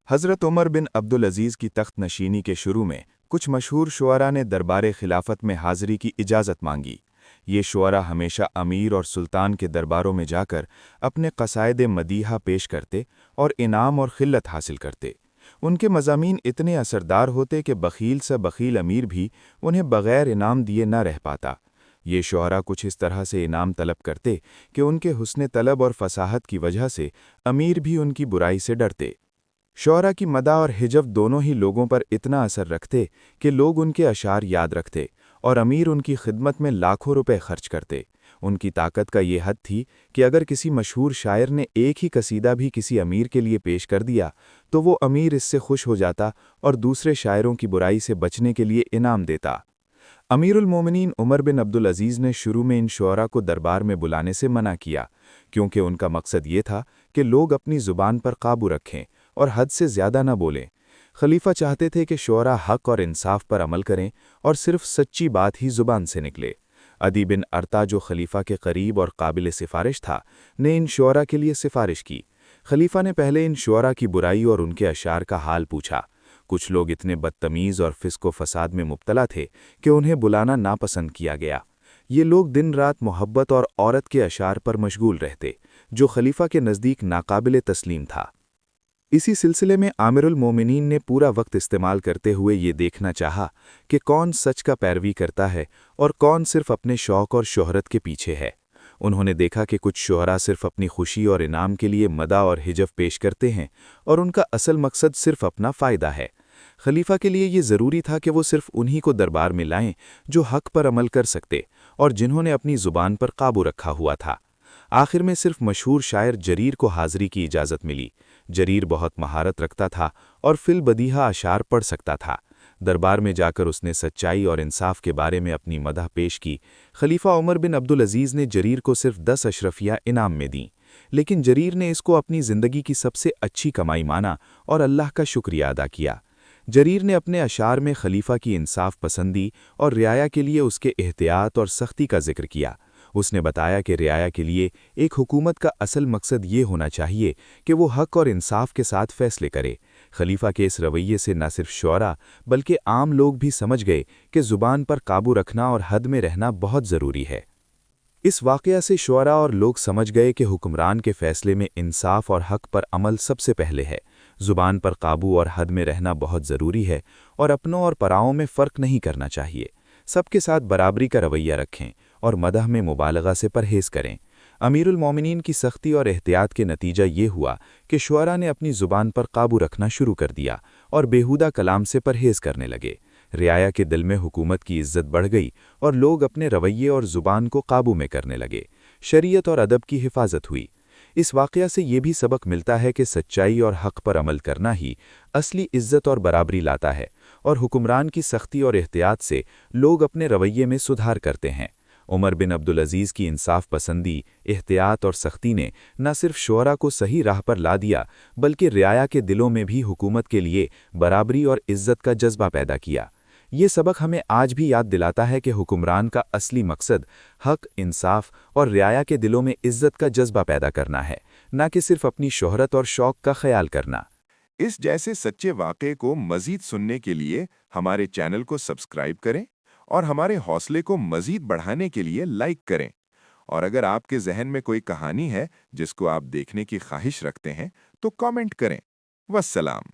हज़रत उमर बिन अब्दुल अज़ीज़ की तख्त नशीनी के शुरू में कुछ मशहूर शुअरा ने दरबार खिलाफत में हाज़िरी की इजाज़त मांगी। ये शुअरा हमेशा अमीर और सुल्तान के दरबारों में जाकर अपने कसायद मदीहा पेश करते और इनाम और खिल्लत हासिल करते। उनके मज़ामीन इतने असरदार होते कि बख़ील से बख़ील अमीर भी उन्हें बग़ैर इनाम दिए न रह पाता। ये शुअरा कुछ इस तरह से इनाम तलब करते कि उनके हुस्न तलब और फसाहत की वजह से अमीर भी उनकी बुराई से डरते। शुअरा की मदा और हिजव दोनों ही लोगों पर इतना असर रखते कि लोग उनके अशार याद रखते और अमीर उनकी खिदमत में लाखों रुपए खर्च करते। उनकी ताकत का ये हद थी कि अगर किसी मशहूर शायर ने एक ही कसीदा भी किसी अमीर के लिए पेश कर दिया तो वो अमीर इससे खुश हो जाता और दूसरे शायरों की बुराई से बचने के लिए इनाम देता। अमीरुल मोमिनीन उमर बिन अब्दुल अज़ीज़ ने शुरू में इन शुअरा को दरबार में बुलाने से मना किया, क्योंकि उनका मकसद ये था कि लोग अपनी ज़ुबान पर काबू रखें और हद से ज़्यादा न बोलें। खलीफा चाहते थे कि शुअरा हक़ और इंसाफ पर अमल करें और सिर्फ सच्ची बात ही ज़ुबान से निकले। अदी बिन अरता, जो खलीफा के करीब और काबिल सिफारिश था, ने इन शुअरा के लिए सिफारिश की। खलीफा ने पहले इन शुअरा की बुराई और उनके अशार का हाल पूछा। कुछ लोग इतने बदतमीज़ और फिस्को फसाद में मुब्तला थे कि उन्हें बुलाना नापसंद किया गया। ये लोग दिन रात मोहब्बत और औरत के अशार पर मशगूल रहते, जो खलीफा के नज़दीक नाकाबिल तस्लीम था। इसी सिलसिले में आमिरुल मोमिनीन ने पूरा वक्त इस्तेमाल करते हुए ये देखना चाहा कि कौन सच का पैरवी करता है और कौन सिर्फ अपने शौक़ और शोहरत के पीछे है। उन्होंने देखा कि कुछ शुअरा सिर्फ अपनी खुशी और इनाम के लिए मदा और हिजव पेश करते हैं और उनका असल मकसद सिर्फ अपना फ़ायदा है। खलीफा के लिए ये ज़रूरी था कि वो सिर्फ उन्हीं को दरबार में लाएं जो हक़ पर अमल कर सकते और जिन्होंने अपनी ज़ुबान पर काबू रखा हुआ था। आखिर में सिर्फ मशहूर शायर जरीर को हाज़िरी की इजाज़त मिली। जरीर बहुत महारत रखता था और फिल बदीहा अशार पढ़ सकता था। दरबार में जाकर उसने सच्चाई और इंसाफ के बारे में अपनी मदह पेश की। खलीफा उमर बिन अब्दुल अज़ीज़ ने जरीर को सिर्फ 10 अशरफियाँ इनाम में दीं, लेकिन जरीर ने इसको अपनी ज़िंदगी की सबसे अच्छी कमाई माना और अल्लाह का शुक्रिया अदा किया। जरीर ने अपने अशार में खलीफा की इंसाफ पसंदी और रियाया के लिए उसके एहतियात और सख्ती का जिक्र किया। उसने बताया कि रियाया के लिए एक हुकूमत का असल मकसद ये होना चाहिए कि वो हक़ और इंसाफ के साथ फ़ैसले करे। खलीफा के इस रवैये से न सिर्फ शुअरा बल्कि आम लोग भी समझ गए कि ज़ुबान पर काबू रखना और हद में रहना बहुत ज़रूरी है। इस वाक़या से शुअरा और लोग समझ गए कि हुक्मरान के फ़ैसले में इंसाफ और हक़ पर अमल सबसे पहले है। ज़ुबान पर काबू और हद में रहना बहुत ज़रूरी है और अपनों और पराओं में फ़र्क नहीं करना चाहिए। सबके साथ बराबरी का रवैया रखें और मदह में मुबालगा से परहेज़ करें। अमीरुल मोमिनीन की सख्ती और एहतियात के नतीजा ये हुआ कि शुअरा ने अपनी ज़ुबान पर काबू रखना शुरू कर दिया और बेहुदा कलाम से परहेज़ करने लगे। रियाया के दिल में हुकूमत की इज़्ज़त बढ़ गई और लोग अपने रवैये और ज़ुबान को काबू में करने लगे। शरीयत और अदब की हिफाजत हुई। इस वाक़या से ये भी सबक मिलता है कि सच्चाई और हक़ पर अमल करना ही असली इज़्ज़त और बराबरी लाता है और हुक्मरान की सख्ती और एहतियात से लोग अपने रवैये में सुधार करते हैं। उमर बिन अब्दुल अज़ीज़ की इंसाफ पसंदी, एहतियात और सख्ती ने न सिर्फ शुअरा को सही राह पर ला दिया बल्कि रियाया के दिलों में भी हुकूमत के लिए बराबरी और इज़्ज़त का जज्बा पैदा किया। ये सबक हमें आज भी याद दिलाता है कि हुक्मरान का असली मकसद हक़, इंसाफ और रियाया के दिलों में इज़्ज़त का जज्बा पैदा करना है, न कि सिर्फ अपनी शोहरत और शौक़ का ख्याल करना। इस जैसे सच्चे वाक़े को मज़ीद सुनने के लिए हमारे चैनल को सब्सक्राइब करें और हमारे हौसले को मज़ीद बढ़ाने के लिए लाइक करें। और अगर आपके ज़हन में कोई कहानी है जिसको आप देखने की ख्वाहिश रखते हैं तो कमेंट करें। वस्सलाम।